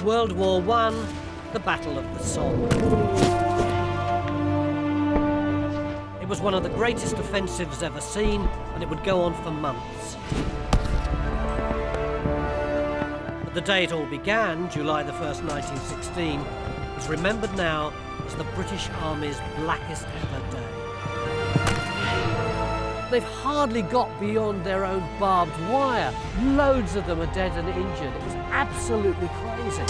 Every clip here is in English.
World War I, the Battle of the Somme. It was one of the greatest offensives ever seen, and it would go on for months. But the day it all began, July the 1st, 1916, is remembered now as the British Army's blackest ever day. They've hardly got beyond their own barbed wire. Loads of them are dead and injured. It was absolutely crazy.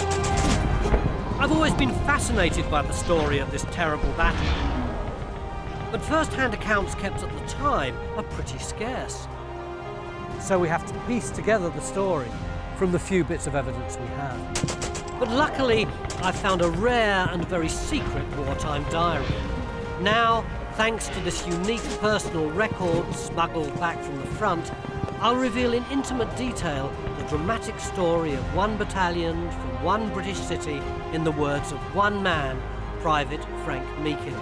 I've always been fascinated by the story of this terrible battle. But first-hand accounts kept at the time are pretty scarce. So we have to piece together the story from the few bits of evidence we have. But luckily, I found a rare and very secret wartime diary. Now, thanks to this unique personal record smuggled back from the front, I'll reveal in intimate detail the dramatic story of one battalion from one British city in the words of one man, Private Frank Meakin.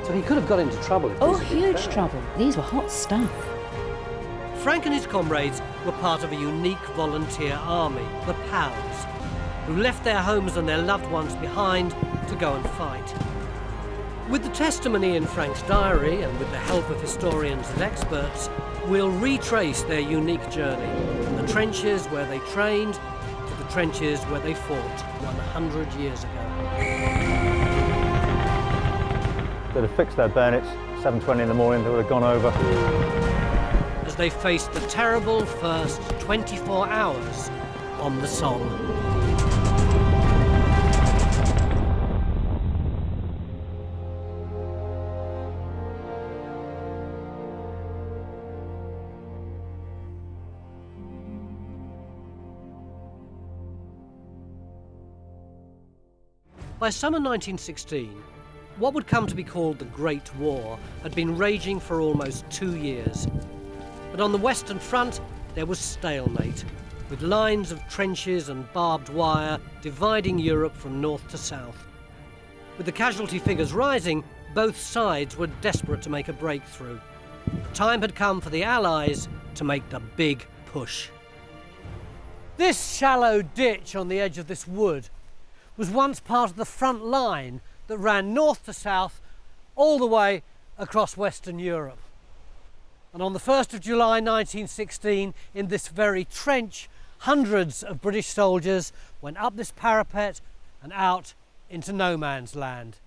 So he could have got into trouble if huge trouble. These were hot stuff. Frank and his comrades were part of a unique volunteer army, the PALs, who left their homes and their loved ones behind to go and fight. With the testimony in Frank's diary and with the help of historians and experts, we'll retrace their unique journey from the trenches where they trained to the trenches where they fought 100 years ago. They'd have fixed their bayonets, 7:20 in the morning, they would have gone over. As they faced the terrible first 24 hours on the Somme. By summer 1916, what would come to be called the Great War had been raging for almost 2 years. But on the Western Front, there was stalemate, with lines of trenches and barbed wire dividing Europe from north to south. With the casualty figures rising, both sides were desperate to make a breakthrough. The time had come for the Allies to make the big push. This shallow ditch on the edge of this wood was once part of the front line that ran north to south all the way across Western Europe. And on the 1st of July 1916, in this very trench, hundreds of British soldiers went up this parapet and out into no man's land.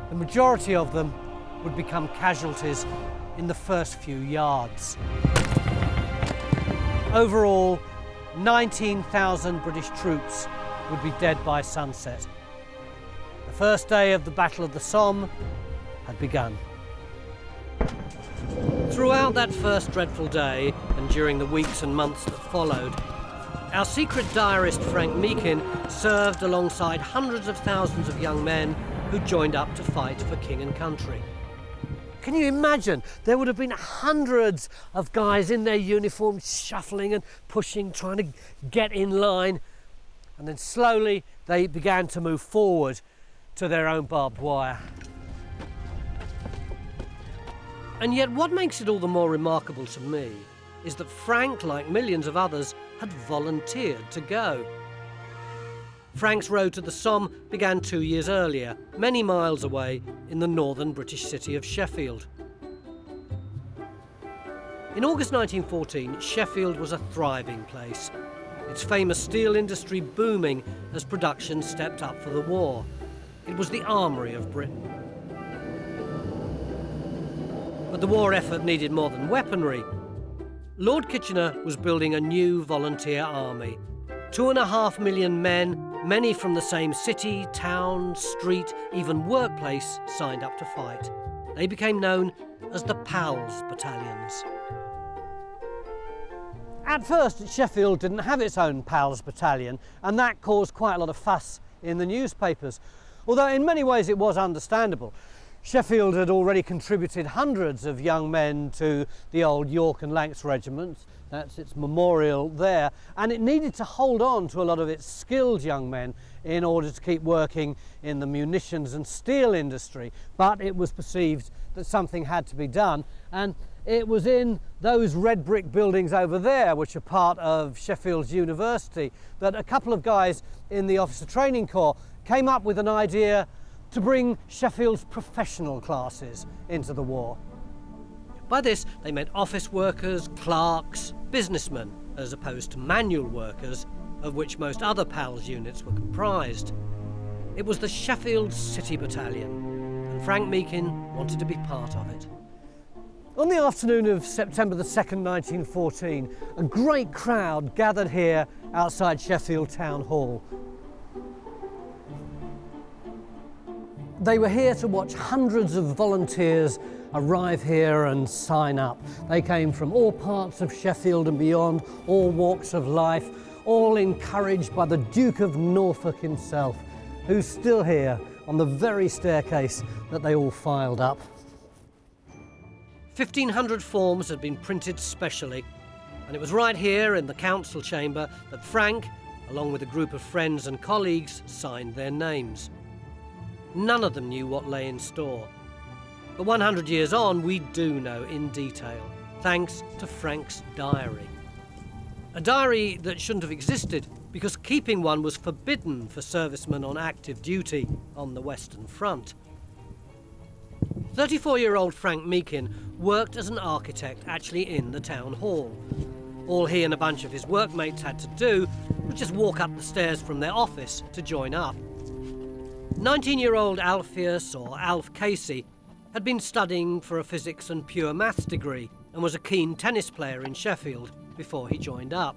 The majority of them would become casualties in the first few yards. Overall, 19,000 British troops would be dead by sunset. The first day of the Battle of the Somme had begun. Throughout that first dreadful day, and during the weeks and months that followed, our secret diarist Frank Meakin served alongside hundreds of thousands of young men who joined up to fight for king and country. Can you imagine? There would have been hundreds of guys in their uniforms shuffling and pushing, trying to get in line. And then slowly they began to move forward to their own barbed wire. And yet what makes it all the more remarkable to me is that Frank, like millions of others, had volunteered to go. Frank's road to the Somme began 2 years earlier, many miles away in the northern British city of Sheffield. In August 1914, Sheffield was a thriving place, its famous steel industry booming as production stepped up for the war. It was the armoury of Britain. But the war effort needed more than weaponry. Lord Kitchener was building a new volunteer army. 2.5 million men, many from the same city, town, street, even workplace, signed up to fight. They became known as the PALs battalions. At first, Sheffield didn't have its own PALs battalion, and that caused quite a lot of fuss in the newspapers. Although in many ways it was understandable. Sheffield had already contributed hundreds of young men to the old York and Lancs regiments. That's its memorial there. And it needed to hold on to a lot of its skilled young men in order to keep working in the munitions and steel industry. But it was perceived that something had to be done. And it was in those red brick buildings over there, which are part of Sheffield University, that a couple of guys in the Officer Training Corps came up with an idea to bring Sheffield's professional classes into the war. By this, they meant office workers, clerks, businessmen, as opposed to manual workers, of which most other PALS units were comprised. It was the Sheffield City Battalion, and Frank Meakin wanted to be part of it. On the afternoon of September the 2nd, 1914, a great crowd gathered here outside Sheffield Town Hall. They were here to watch hundreds of volunteers arrive here and sign up. They came from all parts of Sheffield and beyond, all walks of life, all encouraged by the Duke of Norfolk himself, who's still here on the very staircase that they all filed up. 1,500 forms had been printed specially, and it was right here in the council chamber that Frank, along with a group of friends and colleagues, signed their names. None of them knew what lay in store. But 100 years on, we do know in detail, thanks to Frank's diary. A diary that shouldn't have existed because keeping one was forbidden for servicemen on active duty on the Western Front. 34-year-old Frank Meakin worked as an architect actually in the town hall. All he and a bunch of his workmates had to do was just walk up the stairs from their office to join up. 19-year-old Alpheus, or Alf Casey, had been studying for a physics and pure maths degree and was a keen tennis player in Sheffield before he joined up.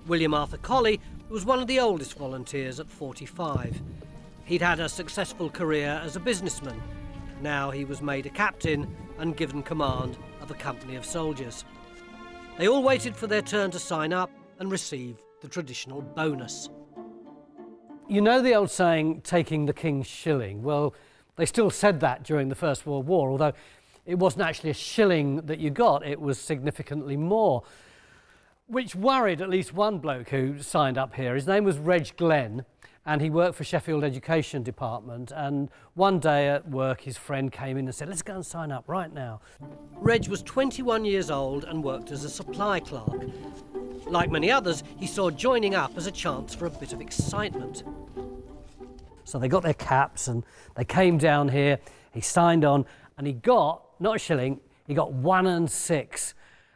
William Arthur Colley was one of the oldest volunteers at 45. He'd had a successful career as a businessman. Now he was made a captain and given command of a company of soldiers. They all waited for their turn to sign up and receive the traditional bonus. You know the old saying, taking the king's shilling? Well, they still said that during the First World War, although it wasn't actually a shilling that you got, it was significantly more, which worried at least one bloke who signed up here. His name was Reg Glenn, and he worked for Sheffield Education Department, and one day at work his friend came in and said, let's go and sign up right now. Reg was 21 years old and worked as a supply clerk. Like many others, he saw joining up as a chance for a bit of excitement. So they got their caps and they came down here, he signed on, and he got, not a shilling, he got 1 and 6.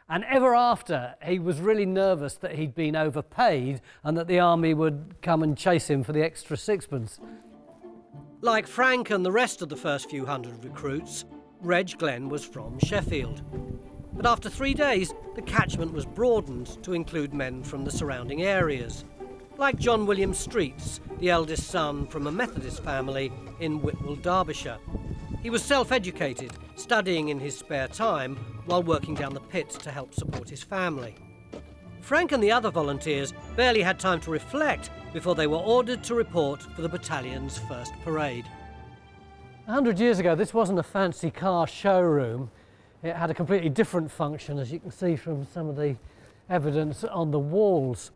And ever after, he was really nervous that he'd been overpaid and that the army would come and chase him for the extra sixpence. Like Frank and the rest of the first few hundred recruits, Reg Glenn was from Sheffield. But after 3 days, the catchment was broadened to include men from the surrounding areas, like John William Streets, the eldest son from a Methodist family in Whitwell, Derbyshire. He was self-educated, studying in his spare time while working down the pit to help support his family. Frank and the other volunteers barely had time to reflect before they were ordered to report for the battalion's first parade. 100 years ago, this wasn't a fancy car showroom. It had a completely different function, as you can see from some of the evidence on the walls.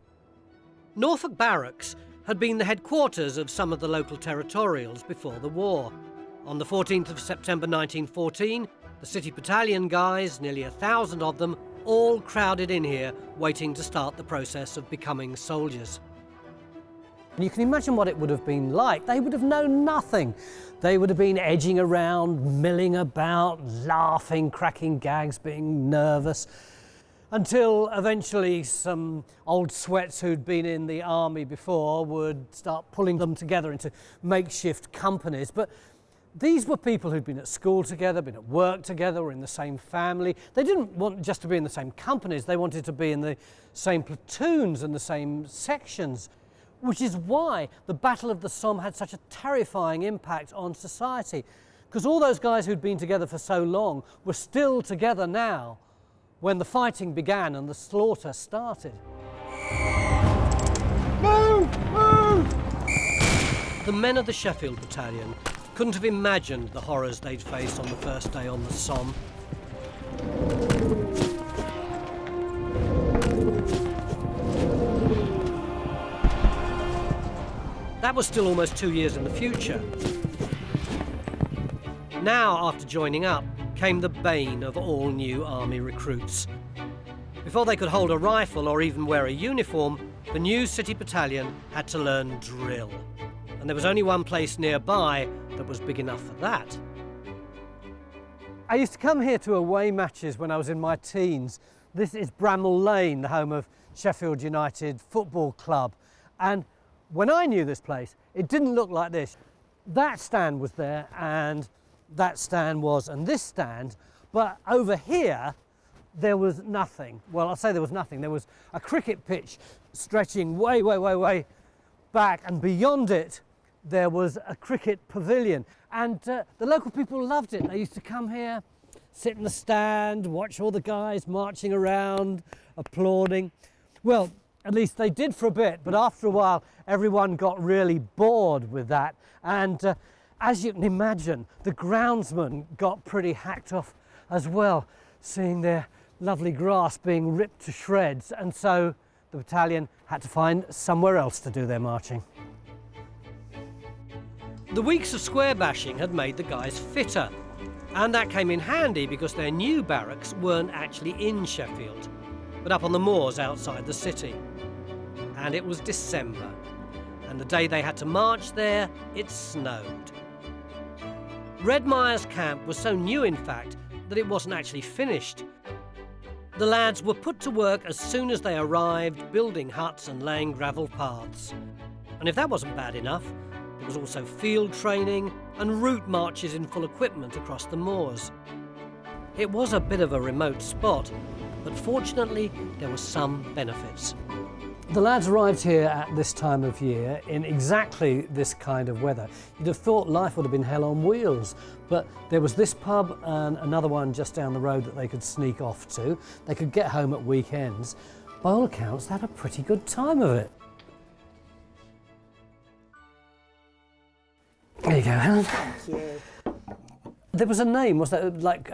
Norfolk Barracks had been the headquarters of some of the local territorials before the war. On the 14th of September 1914, the City Battalion guys, nearly 1,000 of them, all crowded in here, waiting to start the process of becoming soldiers. And you can imagine what it would have been like. They would have known nothing. They would have been edging around, milling about, laughing, cracking gags, being nervous, until eventually some old sweats who'd been in the army before would start pulling them together into makeshift companies. But these were people who'd been at school together, been at work together, were in the same family. They didn't want just to be in the same companies, they wanted to be in the same platoons and the same sections, which is why the Battle of the Somme had such a terrifying impact on society, because all those guys who'd been together for so long were still together now when the fighting began and the slaughter started. Move! Move! The men of the Sheffield Battalion couldn't have imagined the horrors they'd face on the first day on the Somme. that was still almost 2 years in the future. Now, after joining up, came the bane of all new army recruits. Before they could hold a rifle or even wear a uniform, the new City Battalion had to learn drill. And there was only one place nearby that was big enough for that. I used to come here to away matches when I was in my teens. This is Bramall Lane, the home of Sheffield United Football Club. And when I knew this place, it didn't look like this. That stand was there, and that stand was, and this stand, but over here, there was nothing. Well, I'll say there was nothing. There was a cricket pitch stretching way, way, way, way back, and beyond it, there was a cricket pavilion. And the local people loved it. They used to come here, sit in the stand, watch all the guys marching around, applauding. Well, at least they did for a bit, but after a while, everyone got really bored with that. And as you can imagine, the groundsmen got pretty hacked off as well, seeing their lovely grass being ripped to shreds, and so the battalion had to find somewhere else to do their marching. The weeks of square bashing had made the guys fitter, and that came in handy because their new barracks weren't actually in Sheffield, but up on the moors outside the city. And it was December, and the day they had to march there, it snowed. Red Myers camp was so new, in fact, that it wasn't actually finished. The lads were put to work as soon as they arrived, building huts and laying gravel paths. And if that wasn't bad enough, there was also field training and route marches in full equipment across the moors. It was a bit of a remote spot, but fortunately there were some benefits. The lads arrived here at this time of year in exactly this kind of weather. You'd have thought life would have been hell on wheels, but there was this pub and another one just down the road that they could sneak off to. They could get home at weekends. By all accounts, they had a pretty good time of it. There you go, Helen. Thank you. There was a name, was that like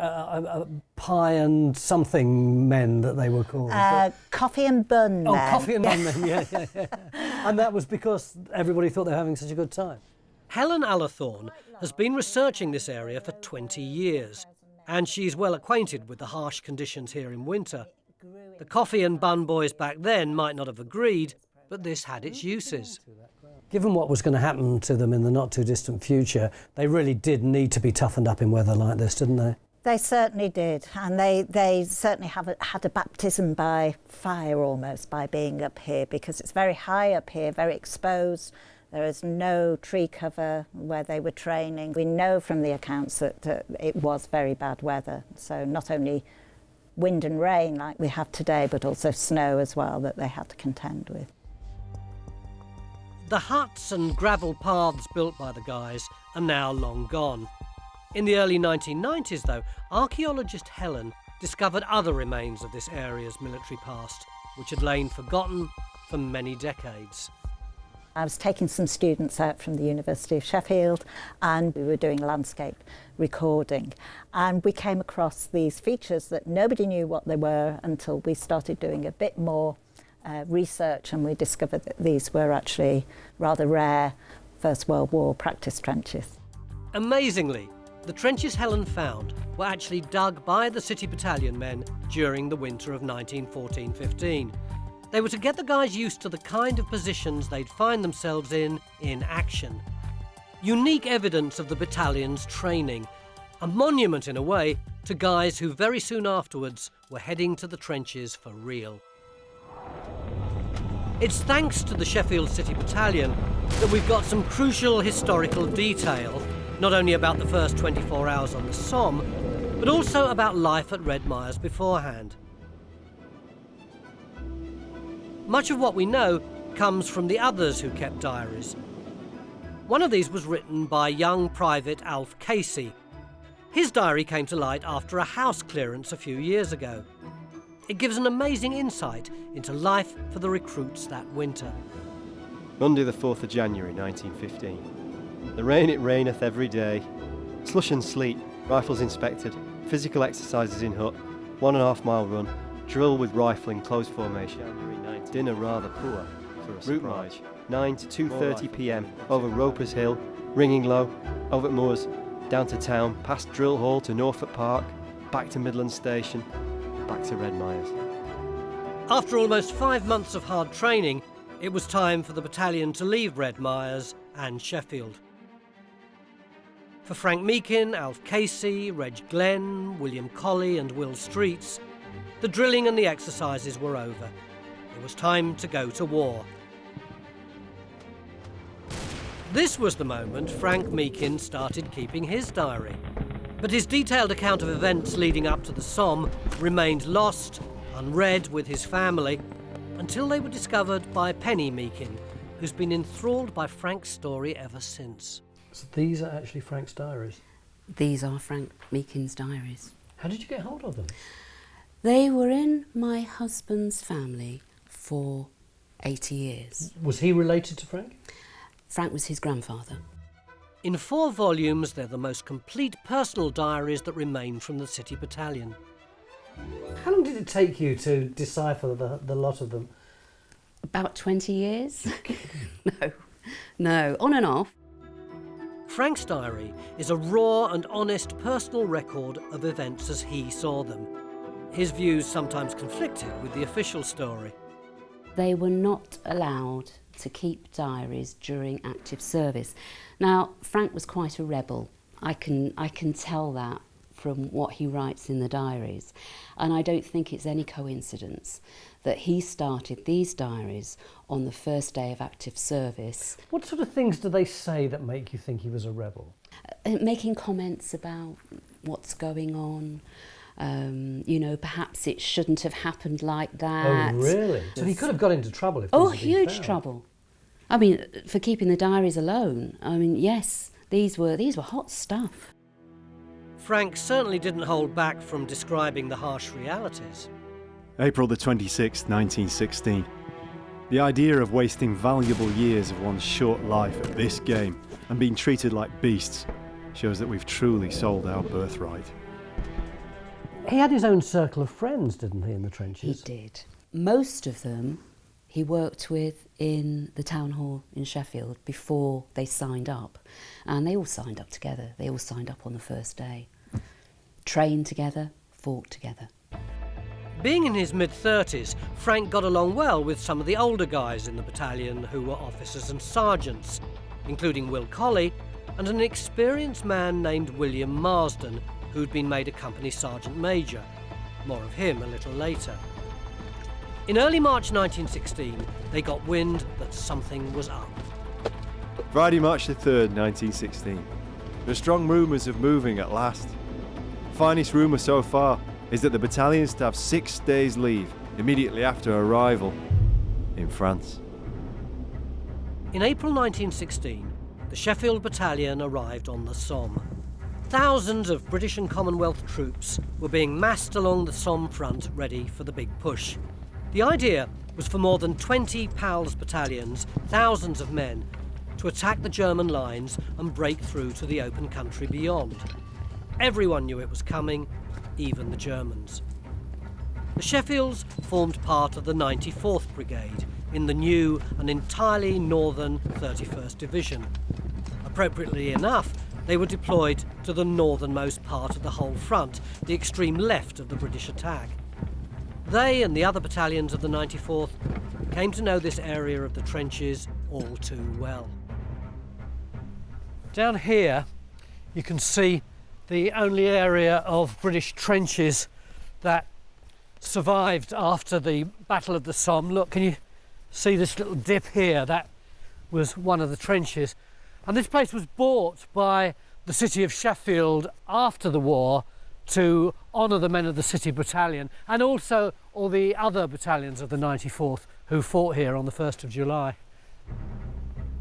pie and something men that they were called? Coffee and bun men. Oh, coffee and bun men, yeah. And that was because everybody thought they were having such a good time. Helen Allathorne has been researching this area for 20 years, and she's well acquainted with the harsh conditions here in winter. The coffee and bun boys back then might not have agreed, but this had its uses. Given what was going to happen to them in the not-too-distant future, they really did need to be toughened up in weather like this, didn't they? They certainly did, and they certainly had a baptism by fire almost by being up here, because it's very high up here, very exposed. There is no tree cover where they were training. We know from the accounts that it was very bad weather, so not only wind and rain like we have today, but also snow as well that they had to contend with. The huts and gravel paths built by the guys are now long gone. In the early 1990s, though, archaeologist Helen discovered other remains of this area's military past, which had lain forgotten for many decades. I was taking some students out from the University of Sheffield, and we were doing landscape recording, and we came across these features that nobody knew what they were until we started doing a bit more research, and we discovered that these were actually rather rare First World War practice trenches. Amazingly, the trenches Helen found were actually dug by the City Battalion men during the winter of 1914-15. They were to get the guys used to the kind of positions they'd find themselves in action. Unique evidence of the battalion's training, a monument in a way to guys who very soon afterwards were heading to the trenches for real. It's thanks to the Sheffield City Battalion that we've got some crucial historical detail, not only about the first 24 hours on the Somme, but also about life at Red Myers beforehand. Much of what we know comes from the others who kept diaries. One of these was written by young Private Alf Casey. His diary came to light after a house clearance a few years ago. It gives an amazing insight into life for the recruits that winter. Monday the 4th of January 1915. The rain it raineth every day. Slush and sleet, rifles inspected, physical exercises in hut, 1.5 mile run, drill with rifle in close formation. January 9th. Dinner rather poor. for a surprise. 9 to 2:30 p.m. over Roper's Hill, Ringing Low, over at Moors, down to town, past Drill Hall to Norfolk Park, back to Midland Station, back to Red Myers. After almost 5 months of hard training, it was time for the battalion to leave Red Myers and Sheffield. For Frank Meakin, Alf Casey, Reg Glenn, William Colley and Will Streets, the drilling and the exercises were over. It was time to go to war. This was the moment Frank Meakin started keeping his diary. But his detailed account of events leading up to the Somme remained lost, unread with his family, until they were discovered by Penny Meakin, who's been enthralled by Frank's story ever since. So these are actually Frank's diaries? These are Frank Meakin's diaries. How did you get hold of them? They were in my husband's family for 80 years. Was he related to Frank? Frank was his grandfather. In 4 volumes, they're the most complete personal diaries that remain from the City Battalion. How long did it take you to decipher the lot of them? About 20 years? No, on and off. Frank's diary is a raw and honest personal record of events as he saw them. His views sometimes conflicted with the official story. They were not allowed to keep diaries during active service. Now, Frank was quite a rebel. I can tell that from what he writes in the diaries. And I don't think it's any coincidence that he started these diaries on the first day of active service. What sort of things do they say that make you think he was a rebel? Making comments about what's going on. Perhaps it shouldn't have happened like that. Oh, really? So he could have got into trouble if these had been huge found. trouble. I mean, for keeping the diaries alone. I mean, yes, these were hot stuff. Frank certainly didn't hold back from describing the harsh realities. April the 26th, 1916. The idea of wasting valuable years of one's short life at this game and being treated like beasts shows that we've truly sold our birthright. He had his own circle of friends, didn't he, in the trenches? He did. Most of them he worked with in the town hall in Sheffield before they signed up. And they all signed up together. They all signed up on the first day. Trained together, fought together. Being in his mid-30s, Frank got along well with some of the older guys in the battalion who were officers and sergeants, including Will Colley and an experienced man named William Marsden, who'd been made a company sergeant major. More of him a little later. In early March 1916, they got wind that something was up. Friday, March the 3rd, 1916. There are strong rumours of moving at last. The finest rumour so far is that the battalion's to have 6 days leave immediately after arrival in France. In April 1916, the Sheffield Battalion arrived on the Somme. Thousands of British and Commonwealth troops were being massed along the Somme front, ready for the big push. The idea was for more than 20 PALS battalions, thousands of men, to attack the German lines and break through to the open country beyond. Everyone knew it was coming, even the Germans. The Sheffields formed part of the 94th Brigade in the new and entirely northern 31st Division. Appropriately enough, they were deployed to the northernmost part of the whole front, the extreme left of the British attack. They and the other battalions of the 94th came to know this area of the trenches all too well. Down here, you can see the only area of British trenches that survived after the Battle of the Somme. Look, can you see this little dip here? That was one of the trenches. And this place was bought by the city of Sheffield after the war to honour the men of the City Battalion and also all the other battalions of the 94th who fought here on the 1st of July.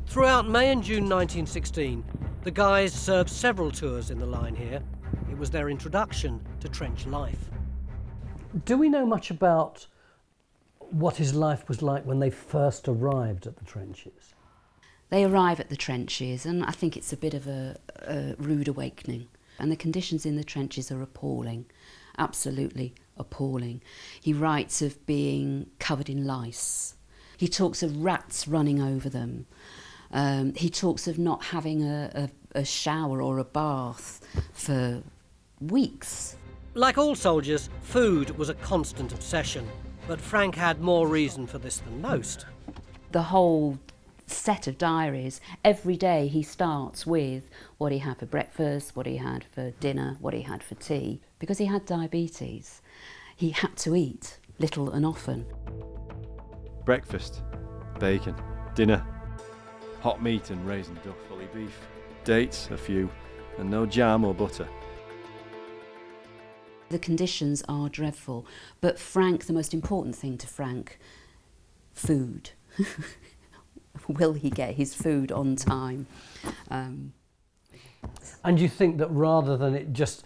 Throughout May and June 1916, the guys served several tours in the line here. It was their introduction to trench life. Do we know much about what his life was like when they first arrived at the trenches? They arrive at the trenches and I think it's a bit of a rude awakening. And the conditions in the trenches are appalling, absolutely appalling. He writes of being covered in lice, He talks of rats running over them. He talks of not having a shower or a bath for weeks. Like all soldiers, food was a constant obsession, but Frank had more reason for this than most. The whole set of diaries, every day he starts with what he had for breakfast, what he had for dinner, what he had for tea. Because he had diabetes, he had to eat little and often. Breakfast, bacon. Dinner, hot meat and raisin duff, fully beef. Dates, a few, and no jam or butter. The conditions are dreadful, but Frank, the most important thing to Frank, food. Will he get his food on time? And you think that rather than it just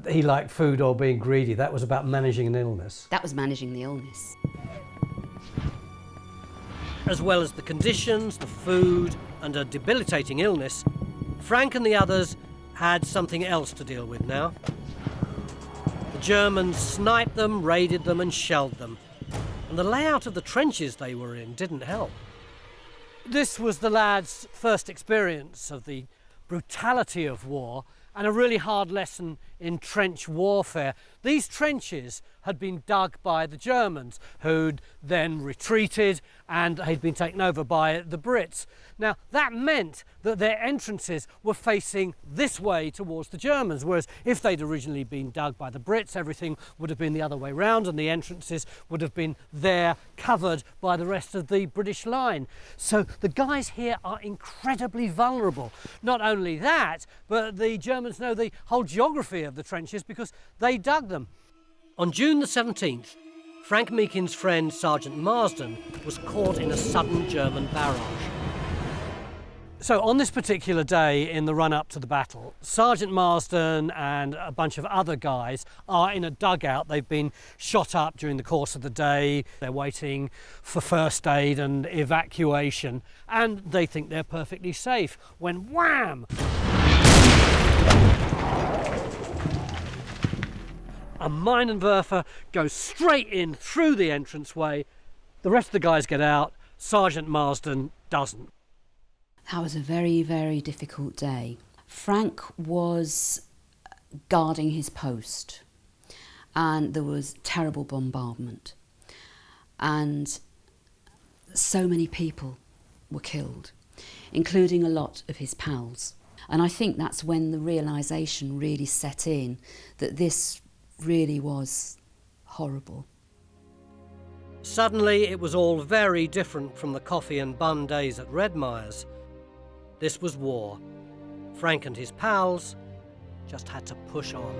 he liked food or being greedy, that was about managing an illness? That was managing the illness. As well as the conditions, the food, and a debilitating illness, Frank and the others had something else to deal with now. The Germans sniped them, raided them, and shelled them. And the layout of the trenches they were in didn't help. This was the lads' first experience of the brutality of war and a really hard lesson in trench warfare. These trenches had been dug by the Germans, who'd then retreated and had been taken over by the Brits. Now, that meant that their entrances were facing this way towards the Germans, whereas if they'd originally been dug by the Brits, everything would have been the other way round and the entrances would have been there covered by the rest of the British line. So the guys here are incredibly vulnerable. Not only that, but the Germans know the whole geography of the trenches because they dug them. On June the 17th, Frank Meekin's friend Sergeant Marsden was caught in a sudden German barrage. So on this particular day in the run-up to the battle, Sergeant Marsden and a bunch of other guys are in a dugout. They've been shot up during the course of the day. They're waiting for first aid and evacuation, and they think they're perfectly safe when wham! A Minenwerfer goes straight in through the entranceway. The rest of the guys get out. Sergeant Marsden doesn't. That was a very, very difficult day. Frank was guarding his post and there was terrible bombardment and so many people were killed, including a lot of his pals. And I think that's when the realisation really set in that this really was horrible. Suddenly it was all very different from the coffee and bun days at Redmire's. This was war. Frank and his pals just had to push on.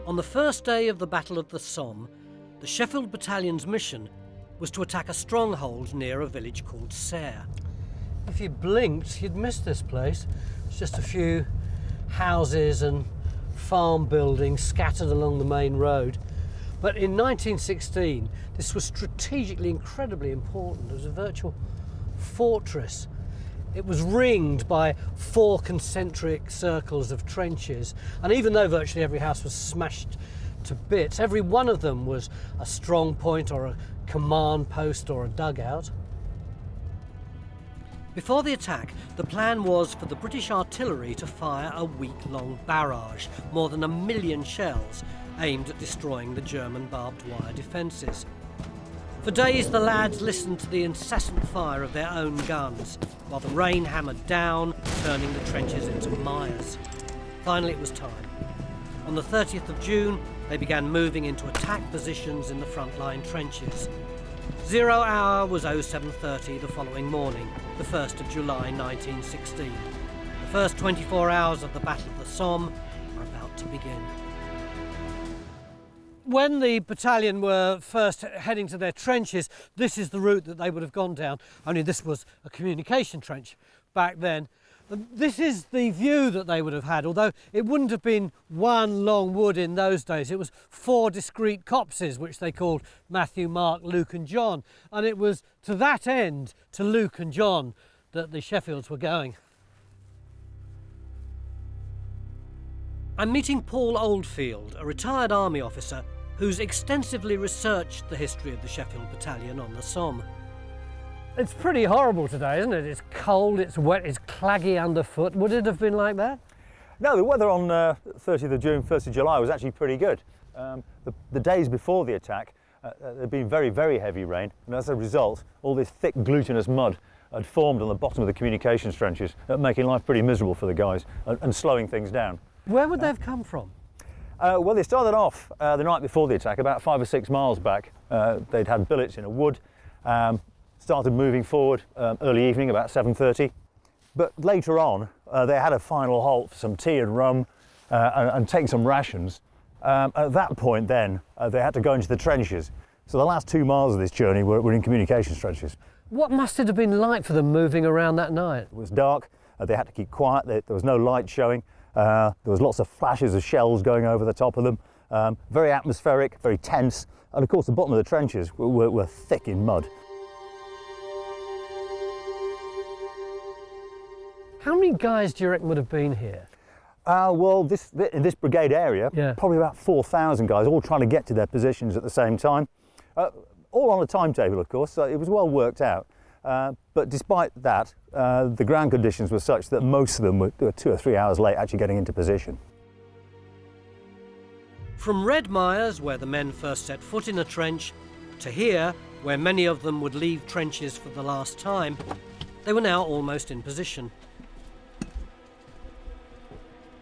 On the first day of the Battle of the Somme, the Sheffield Battalion's mission was to attack a stronghold near a village called Serre. If you blinked, you'd miss this place. It's just a few houses and farm buildings scattered along the main road. But in 1916, this was strategically incredibly important. It was a virtual fortress. It was ringed by 4 concentric circles of trenches, and even though virtually every house was smashed to bits, every one of them was a strong point or a command post or a dugout. Before the attack, the plan was for the British artillery to fire a week-long barrage, more than 1 million shells, aimed at destroying the German barbed wire defences. For days the lads listened to the incessant fire of their own guns, while the rain hammered down, turning the trenches into mires. Finally it was time. On the 30th of June, they began moving into attack positions in the front-line trenches. 0 hour was 07:30 the following morning, the 1st of July 1916. The first 24 hours of the Battle of the Somme are about to begin. When the battalion were first heading to their trenches, this is the route that they would have gone down, only this was a communication trench back then. This is the view that they would have had, although it wouldn't have been one long wood in those days. It was 4 discrete copses, which they called Matthew, Mark, Luke and John. And it was to that end, to Luke and John, that the Sheffields were going. I'm meeting Paul Oldfield, a retired army officer who's extensively researched the history of the Sheffield Battalion on the Somme. It's pretty horrible today, isn't it? It's cold, it's wet, it's claggy underfoot. Would it have been like that? No, the weather on 30th of June, 1st of July was actually pretty good. The days before the attack, there had been very, very heavy rain, and as a result, all this thick glutinous mud had formed on the bottom of the communications trenches, making life pretty miserable for the guys and slowing things down. Where would they have come from? Well, they started off the night before the attack, about 5 or 6 miles back. They'd had billets in a wood, started moving forward early evening, about 7:30. But later on, they had a final halt for some tea and rum and take some rations. At that point then, they had to go into the trenches. So the last 2 miles of this journey were in communications trenches. What must it have been like for them moving around that night? It was dark, they had to keep quiet, there was no light showing. There was lots of flashes of shells going over the top of them. Very atmospheric, very tense. And of course the bottom of the trenches were thick in mud. How many guys do you reckon would have been here? Well, in this brigade area, Yeah. probably about 4,000 guys, all trying to get to their positions at the same time. All on a timetable, of course, so it was well worked out. But despite that, the ground conditions were such that most of them were 2 or 3 hours late actually getting into position. From Red Myers, where the men first set foot in a trench, to here, where many of them would leave trenches for the last time, they were now almost in position.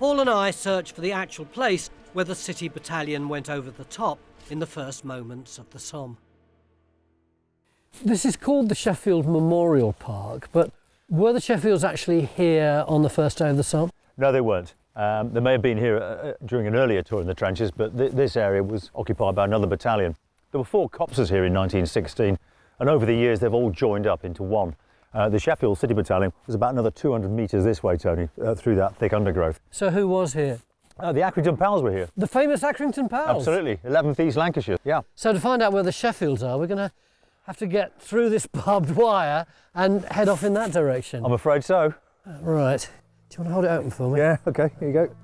Paul and I searched for the actual place where the City Battalion went over the top in the first moments of the Somme. This is called the Sheffield Memorial Park, but were the Sheffields actually here on the first day of the Somme? No, they weren't. They may have been here during an earlier tour in the trenches, but this area was occupied by another battalion. There were 4 copses here in 1916, and over the years they've all joined up into one. The Sheffield City Battalion was about another 200 metres this way, Tony, through that thick undergrowth. So who was here? The Accrington Pals were here. The famous Accrington Pals? Absolutely, 11th East Lancashire, yeah. So to find out where the Sheffields are, we're going to have to get through this barbed wire and head off in that direction. I'm afraid so. Right. Do you want to hold it open for me? Yeah, OK, here you go.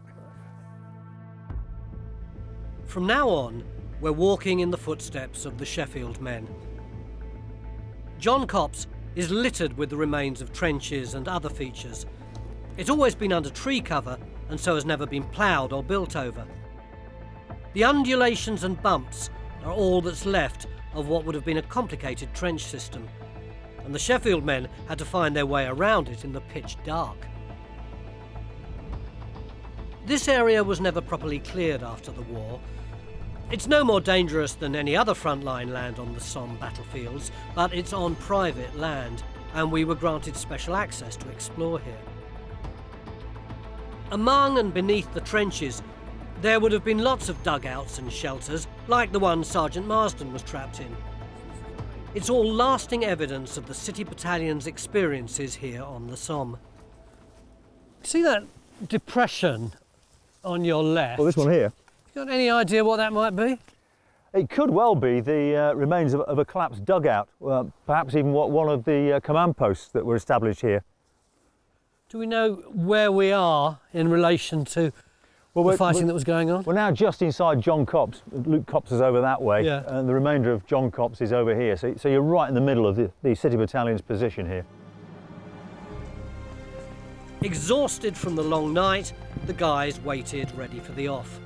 From now on, we're walking in the footsteps of the Sheffield men. John Copse is littered with the remains of trenches and other features. It's always been under tree cover and so has never been ploughed or built over. The undulations and bumps are all that's left of what would have been a complicated trench system, and the Sheffield men had to find their way around it in the pitch dark. This area was never properly cleared after the war. It's no more dangerous than any other frontline land on the Somme battlefields, but it's on private land, and we were granted special access to explore here. Among and beneath the trenches, there would have been lots of dugouts and shelters, like the one Sergeant Marsden was trapped in. It's all lasting evidence of the City Battalion's experiences here on the Somme. See that depression on your left? Well, this one here. You got any idea what that might be? It could well be the remains of a collapsed dugout, perhaps even one of the command posts that were established here. Do we know where we are in relation to the fighting that was going on? We're now just inside John Copse. Luke Copse is over that way, Yeah. and the remainder of John Copse is over here. So you're right in the middle of the City Battalion's position here. Exhausted from the long night, the guys waited ready for the off.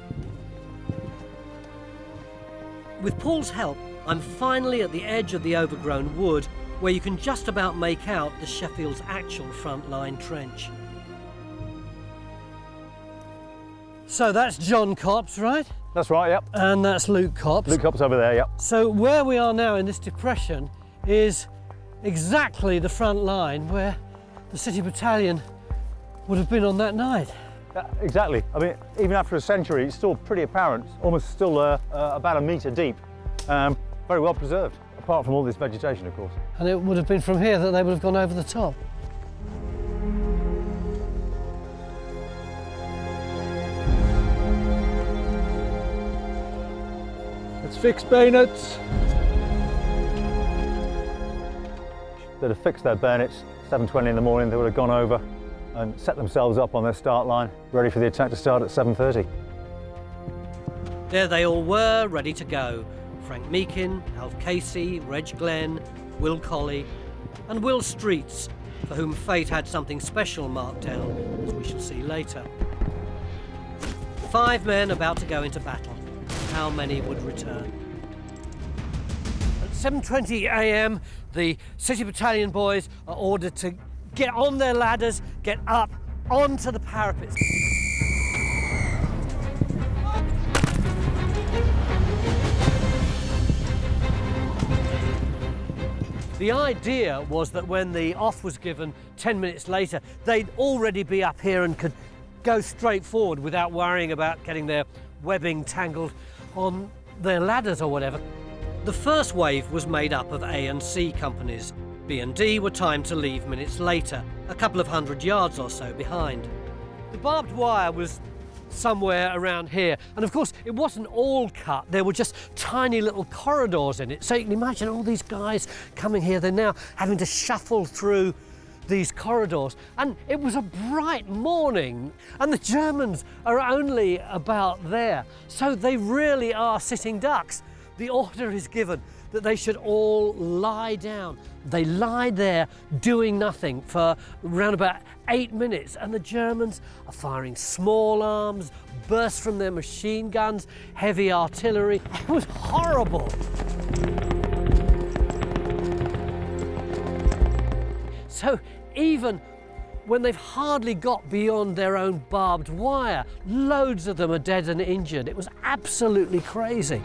With Paul's help, I'm finally at the edge of the overgrown wood, where you can just about make out the Sheffield's actual front line trench. So that's John Copse, right? That's right, yep. And that's Luke Copse. Luke Copse over there, yep. So where we are now in this depression is exactly the front line where the City Battalion would have been on that night. Exactly. I mean, even after a century, it's still pretty apparent, almost still about a metre deep. Very well preserved, apart from all this vegetation, of course. And it would have been from here that they would have gone over the top. Let's fix bayonets. They'd have fixed their bayonets, 7:20 in the morning, they would have gone over and set themselves up on their start line, ready for the attack to start at 7:30. There they all were, ready to go. Frank Meakin, Alf Casey, Reg Glenn, Will Colley, and Will Streets, for whom fate had something special marked down, as we shall see later. 5 men about to go into battle. How many would return? At 7:20 a.m, the City Battalion boys are ordered to get on their ladders, get up onto the parapets. The idea was that when the off was given 10 minutes later, they'd already be up here and could go straight forward without worrying about getting their webbing tangled on their ladders or whatever. The first wave was made up of A and C companies. B and D were timed to leave minutes later, a couple of 100 yards or so behind. The barbed wire was somewhere around here, and of course it wasn't all cut. There were just tiny little corridors in it, so you can imagine all these guys coming here. They're now having to shuffle through these corridors, and it was a bright morning and the Germans are only about there, so they really are sitting ducks. The order is given that they should all lie down. They lie there doing nothing for around about 8 minutes, and the Germans are firing small arms, bursts from their machine guns, heavy artillery. It was horrible. So even when they've hardly got beyond their own barbed wire, loads of them are dead and injured. It was absolutely crazy.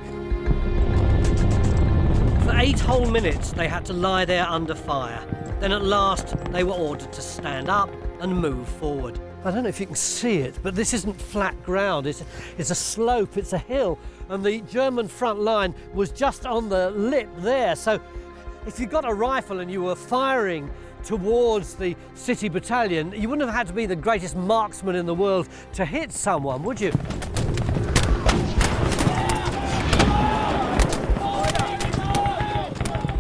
For 8 whole minutes they had to lie there under fire. Then at last they were ordered to stand up and move forward. I don't know if you can see it, but this isn't flat ground. It's a slope, it's a hill, and the German front line was just on the lip there. So if you got a rifle and you were firing towards the City Battalion, you wouldn't have had to be the greatest marksman in the world to hit someone, would you?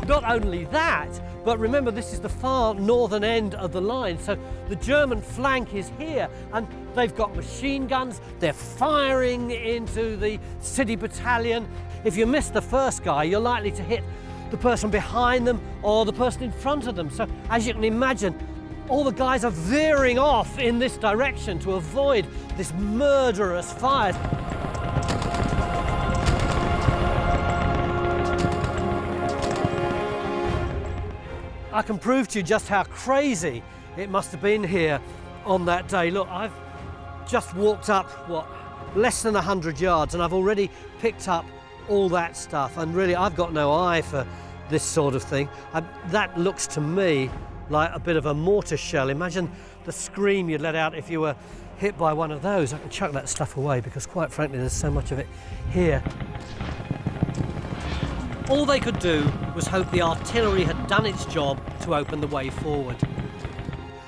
Not only that, but remember this is the far northern end of the line, so the German flank is here and they've got machine guns, they're firing into the City Battalion. If you miss the first guy, you're likely to hit the person behind them or the person in front of them. So as you can imagine, all the guys are veering off in this direction to avoid this murderous fire. I can prove to you just how crazy it must have been here on that day. Look, I've just walked up, less than 100 yards, and I've already picked up all that stuff, and really I've got no eye for this sort of thing. That looks to me like a bit of a mortar shell. Imagine the scream you'd let out if you were hit by one of those. I can chuck that stuff away because quite frankly there's so much of it here. All they could do was hope the artillery had done its job to open the way forward.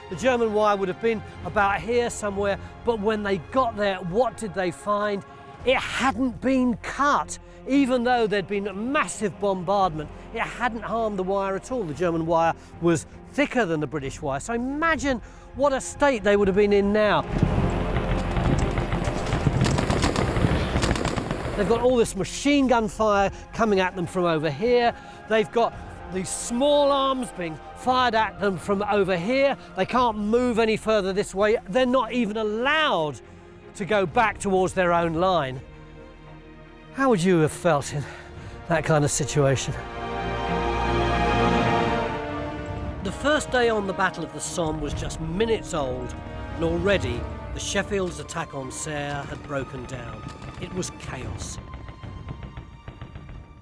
The German wire would have been about here somewhere, but when they got there, what did they find? It hadn't been cut. Even though there'd been a massive bombardment, it hadn't harmed the wire at all. The German wire was thicker than the British wire. So imagine what a state they would have been in now. They've got all this machine gun fire coming at them from over here. They've got these small arms being fired at them from over here. They can't move any further this way. They're not even allowed to go back towards their own line. How would you have felt in that kind of situation? The first day on the Battle of the Somme was just minutes old, and already the Sheffield's attack on Serre had broken down. It was chaos.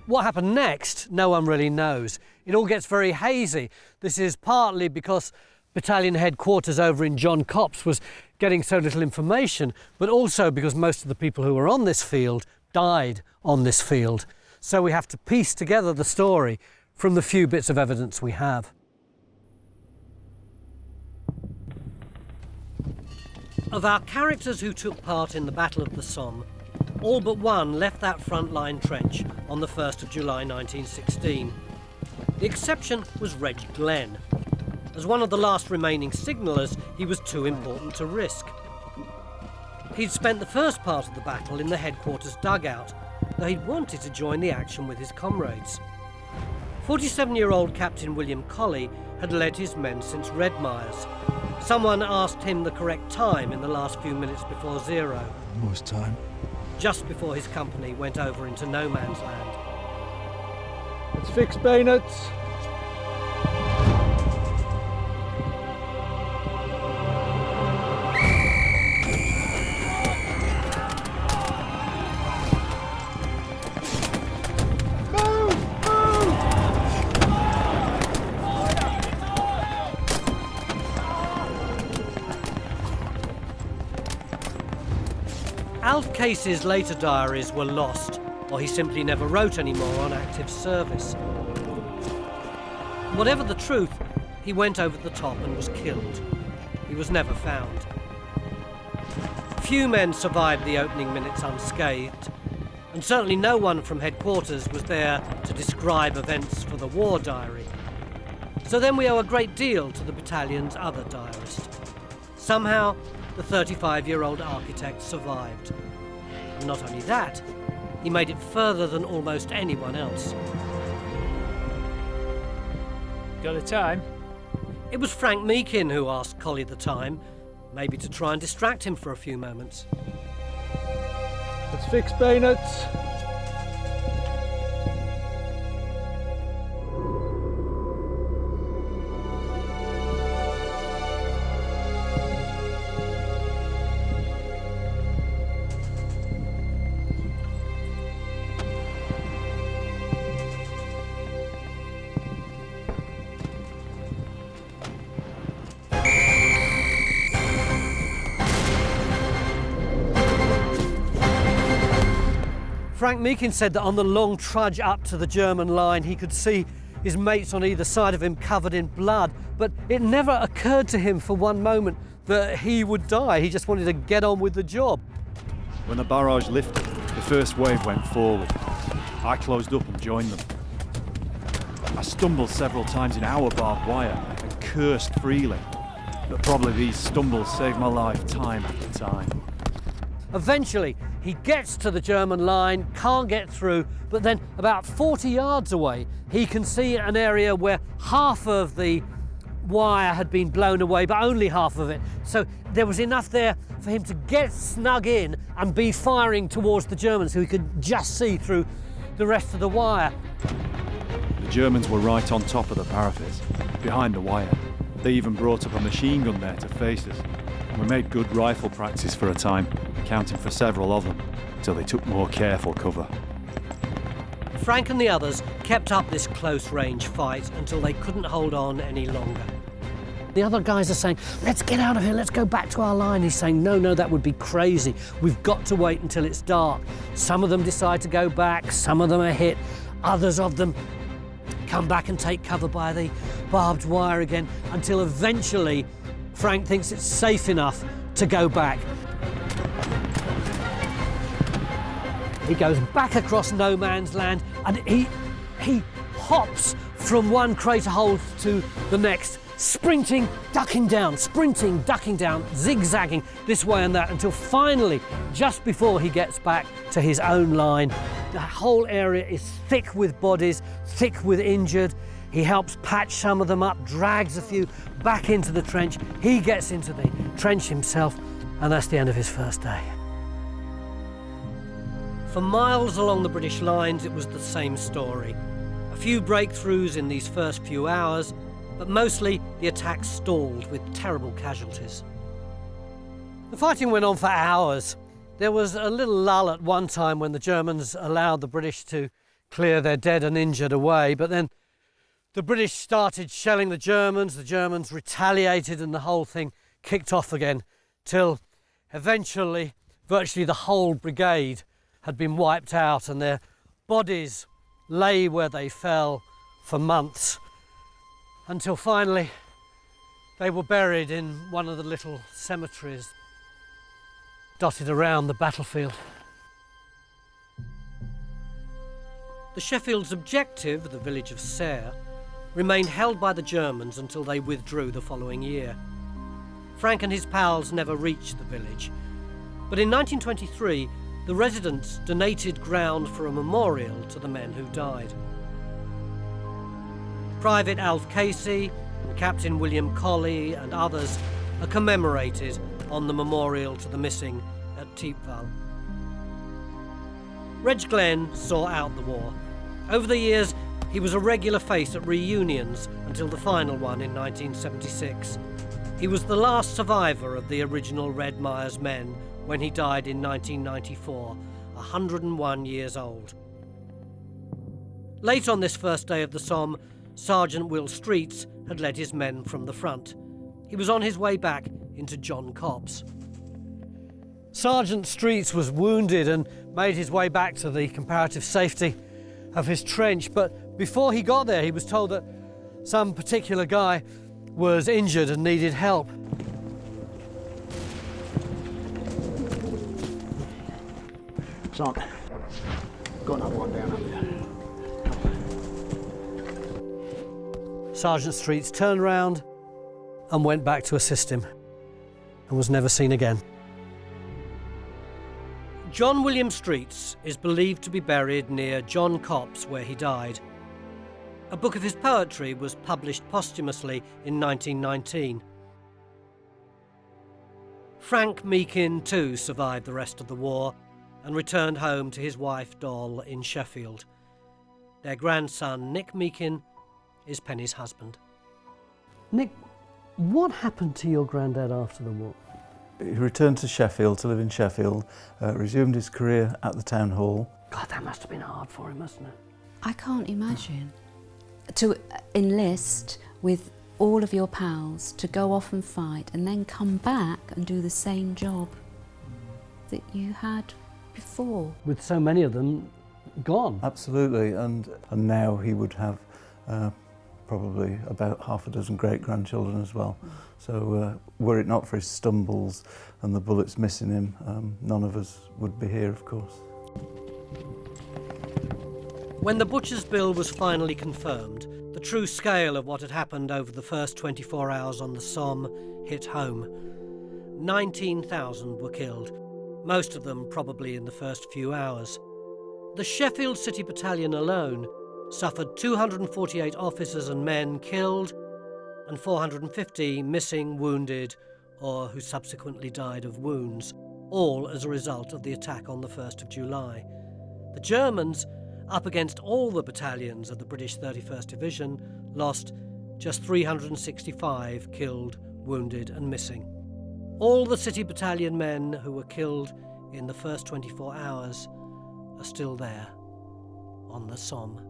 What happened next, no one really knows. It all gets very hazy. This is partly because battalion headquarters over in John Copse was getting so little information, but also because most of the people who were on this field died on this field. So we have to piece together the story from the few bits of evidence we have. Of our characters who took part in the Battle of the Somme, all but one left that front line trench on the 1st of July 1916. The exception was Reg Glenn. As one of the last remaining signallers, he was too important to risk. He'd spent the first part of the battle in the headquarters dugout, though he'd wanted to join the action with his comrades. 47-year-old Captain William Colley had led his men since Redmires. Someone asked him the correct time in the last few minutes before zero. Almost time. Just before his company went over into no man's land. Let's fix bayonets. Alf Case's later diaries were lost, or he simply never wrote anymore on active service. Whatever the truth, he went over the top and was killed. He was never found. Few men survived the opening minutes unscathed, and certainly no one from headquarters was there to describe events for the war diary. So then we owe a great deal to the battalion's other diarist. Somehow, the 35-year-old architect survived. And not only that, he made it further than almost anyone else. Got the time? It was Frank Meakin who asked Colley the time, maybe to try and distract him for a few moments. Let's fix bayonets. Frank Meakin said that on the long trudge up to the German line, he could see his mates on either side of him covered in blood, but it never occurred to him for one moment that he would die. He just wanted to get on with the job. When the barrage lifted, the first wave went forward. I closed up and joined them. I stumbled several times in our barbed wire and cursed freely, but probably these stumbles saved my life time after time. Eventually, he gets to the German line, can't get through, but then about 40 yards away, he can see an area where half of the wire had been blown away, but only half of it. So there was enough there for him to get snug in and be firing towards the Germans, who he could just see through the rest of the wire. The Germans were right on top of the parapet, behind the wire. They even brought up a machine gun there to face us. We made good rifle practice for a time, accounting for several of them, till they took more careful cover. Frank and the others kept up this close-range fight until they couldn't hold on any longer. The other guys are saying, let's get out of here, let's go back to our line. He's saying, no, that would be crazy. We've got to wait until it's dark. Some of them decide to go back, some of them are hit, others of them come back and take cover by the barbed wire again, until eventually Frank thinks it's safe enough to go back. He goes back across no man's land and he hops from one crater hole to the next, sprinting, ducking down, zigzagging this way and that, until finally, just before he gets back to his own line, the whole area is thick with bodies, thick with injured. He helps patch some of them up, drags a few back into the trench. He gets into the trench himself, and that's the end of his first day. For miles along the British lines, it was the same story. A few breakthroughs in these first few hours, but mostly the attack stalled with terrible casualties. The fighting went on for hours. There was a little lull at one time when the Germans allowed the British to clear their dead and injured away, but then the British started shelling the Germans retaliated, and the whole thing kicked off again, till eventually virtually the whole brigade had been wiped out and their bodies lay where they fell for months, until finally they were buried in one of the little cemeteries dotted around the battlefield. The Sheffield's objective, the village of Serre, remained held by the Germans until they withdrew the following year. Frank and his pals never reached the village, but in 1923 the residents donated ground for a memorial to the men who died. Private Alf Casey and Captain William Colley and others are commemorated on the memorial to the missing at Teepval. Reg Glenn saw out the war. Over the years, he was a regular face at reunions until the final one in 1976. He was the last survivor of the original Red Myers men when he died in 1994, 101 years old. Late on this first day of the Somme, Sergeant Will Streets had led his men from the front. He was on his way back into John Copse. Sergeant Streets was wounded and made his way back to the comparative safety of his trench, but before he got there he was told that some particular guy was injured and needed help. Son, got another one down up there. Sergeant Streets turned round and went back to assist him and was never seen again. John William Streets is believed to be buried near John Copse, where he died. A book of his poetry was published posthumously in 1919. Frank Meakin too survived the rest of the war and returned home to his wife Doll in Sheffield. Their grandson Nick Meakin is Penny's husband. Nick, what happened to your granddad after the war? He returned to Sheffield to live in Sheffield, resumed his career at the town hall. God, that must have been hard for him, mustn't it? I can't imagine. To enlist with all of your pals, to go off and fight, and then come back and do the same job that you had before. With so many of them gone. Absolutely, and now he would have probably about half a dozen great-grandchildren as well. So were it not for his stumbles and the bullets missing him, none of us would be here, of course. When the Butcher's Bill was finally confirmed, the true scale of what had happened over the first 24 hours on the Somme hit home. 19,000 were killed, most of them probably in the first few hours. The Sheffield City Battalion alone suffered 248 officers and men killed and 450 missing, wounded, or who subsequently died of wounds, all as a result of the attack on the 1st of July. The Germans, up against all the battalions of the British 31st Division, lost just 365 killed, wounded and missing. All the City Battalion men who were killed in the first 24 hours are still there on the Somme.